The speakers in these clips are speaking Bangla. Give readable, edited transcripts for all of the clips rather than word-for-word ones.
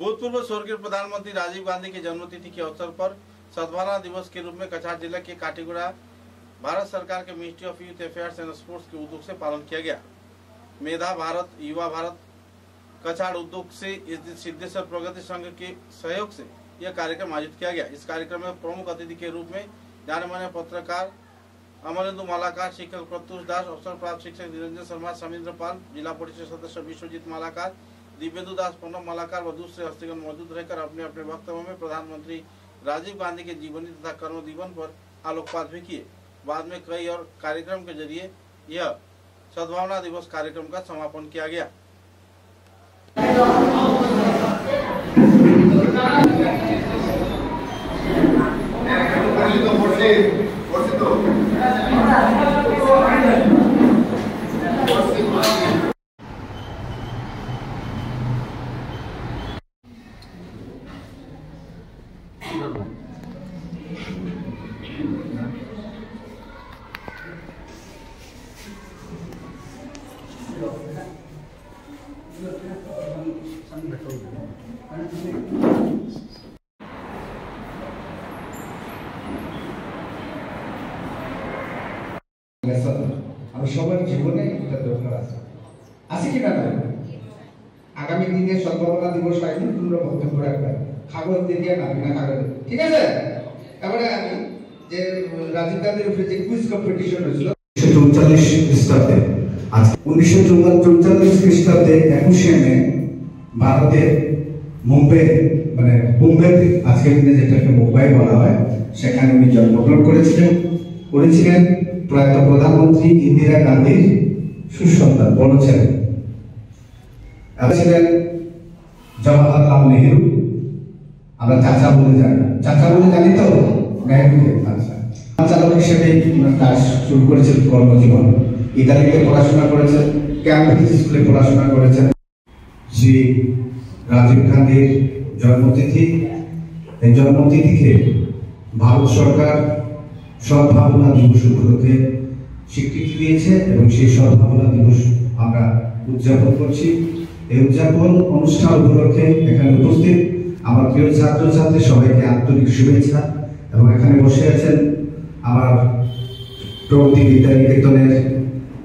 भूतपूर्व स्वर्गीय प्रधानमंत्री राजीव गांधी के जन्मतिथि के अवसर पर सद्भावना दिवस के रूप में कछार जिला के काटीगुड़ा भारत सरकार के ministry of youth affairs and sports के उद्योग से पालन किया गया। मेधा भारत, युवा भारत, कछार उद्योग से इस दिन सिद्धेश्वर प्रगति संघ के सहयोग से यह कार्यक्रम आयोजित किया गया। इस कार्यक्रम में प्रमुख अतिथि के रूप में जाने माने पत्रकार अमरेंदु मालाकार, शिक्षक प्रत्युष दास, अवसर प्राप्त शिक्षक निरंजन शर्मा, समींद्र पाल, जिला परिषद सदस्य विश्वजीत मालाकार, दिव्येंदु दास, प्रणब मालाकार व दूसरे हस्तीगण मौजूद रहकर अपने अपने वक्तव्यों में प्रधानमंत्री राजीव गांधी के जीवनी तथा कर्म जीवन पर आलोकपात भी किए। बाद में कई और कार्यक्रम के जरिए यह सद्भावना दिवस कार्यक्रम का समापन किया गया। সবার জীবনে এটা দরকার আছে কি না? আগামী দিনে সদ্ভাবনা দিবস আইন তোমরা বক্তব্য রাখবে, কাগজ দিয়ে না বিনা কাগজে, ঠিক আছে? এবারে আমি যে রাজীব গান্ধীর উপরে যে কুইজ কম্পিটিশন হয়েছিল 1944 খ্রিস্টাব্দে, আজ 1944 খ্রিস্টাব্দে 21শে মে ভারতের মুম্বাই মানে বোম্বে, আজকের দিনে যেটাকে মুম্বাই বলা হয়, সেখানে উনি জন্মগ্রহণ করেছিলেন প্রয়াত প্রধানমন্ত্রী ইন্দিরা গান্ধীর সুসন্তান, বড় ছেলে। ছিলেন জওহরলাল নেহেরু, আমরা চাচা বলে জানি তো নেহেরুকে। আচ্ছা, চালক হিসেবে কাজ শুরু করেছেন কর্মজীবন। ইতালিতে পড়াশোনা করেছেন, ক্যামব্রিজ স্কুলে পড়াশোনা করেছেন। শ্রী রাজীব গান্ধীর জন্মতিথি, এই জন্মতিথিকে ভারত সরকার সদ্ভাবনা দিবস উপলক্ষে স্বীকৃতি দিয়েছে এবং সেই সদ্ভাবনা দিবস আমরা উদযাপন করছি। এই উদযাপন অনুষ্ঠান উপলক্ষে এখানে উপস্থিত আমার প্রিয় ছাত্রছাত্রী সবাইকে আন্তরিক শুভেচ্ছা। এবং এখানে বসে আছেন আমার প্রগতি বিদ্যা নিকেতনের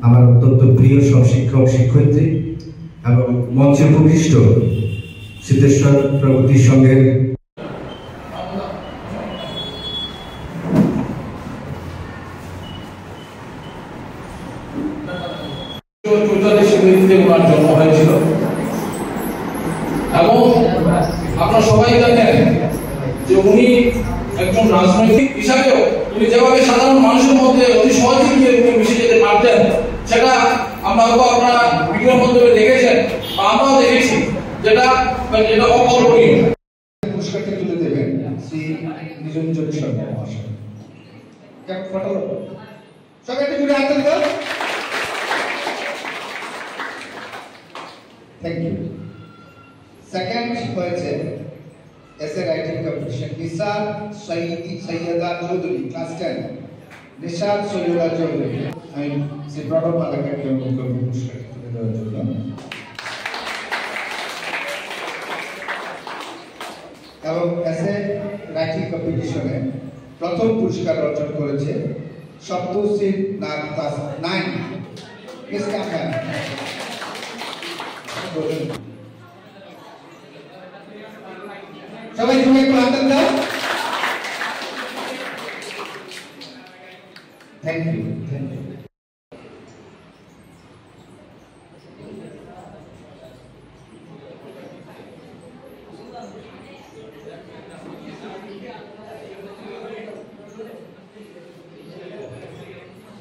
আমার অত্যন্ত প্রিয় সব শিক্ষক শিক্ষয়িত্রী এবং মঞ্চে উপবিষ্ট সিদ্ধেশ্বর প্রগতি সংঘের জন্ম হয়েছিল। এবং আপনারা সবাই জানেন যে উনি একজন রাজনৈতিক হিসাবেও উনি যেভাবে সাধারণ মানুষের মধ্যে অতি সহজে গিয়ে মিশে যেতে পারতেন, সেটা আমরা আপনারা ভিডিওর মাধ্যমে দেখেছেন বা আমরাও দেখেছি, যেটা অকল্পনীয়। পুরস্কারটি তুলে দেবেন শ্রী নিরঞ্জন শর্মা মহাশয়। সবাই একটু জুড়ে হাত তালি দাও। Thank you. Second হয়েছে essay writing competition Nisar Syeda Chowdhury, class 10। Nisar Syeda Chowdhury, আমি শ্রী প্রণব মালাকারকে অনুরোধ করব পুরস্কারটি তুলে দেওয়ার জন্য। এবং এসে রাইটিং কম্পিটিশনে প্রথম পুরস্কার অর্জন করেছে সপ্তশ্রী নাগ, ক্লাস 9। কিসকা है? সবাই তুমি একটু হাত দাও। Thank you.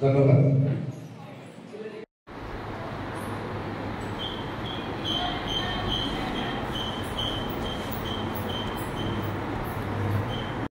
ধন্যবাদ।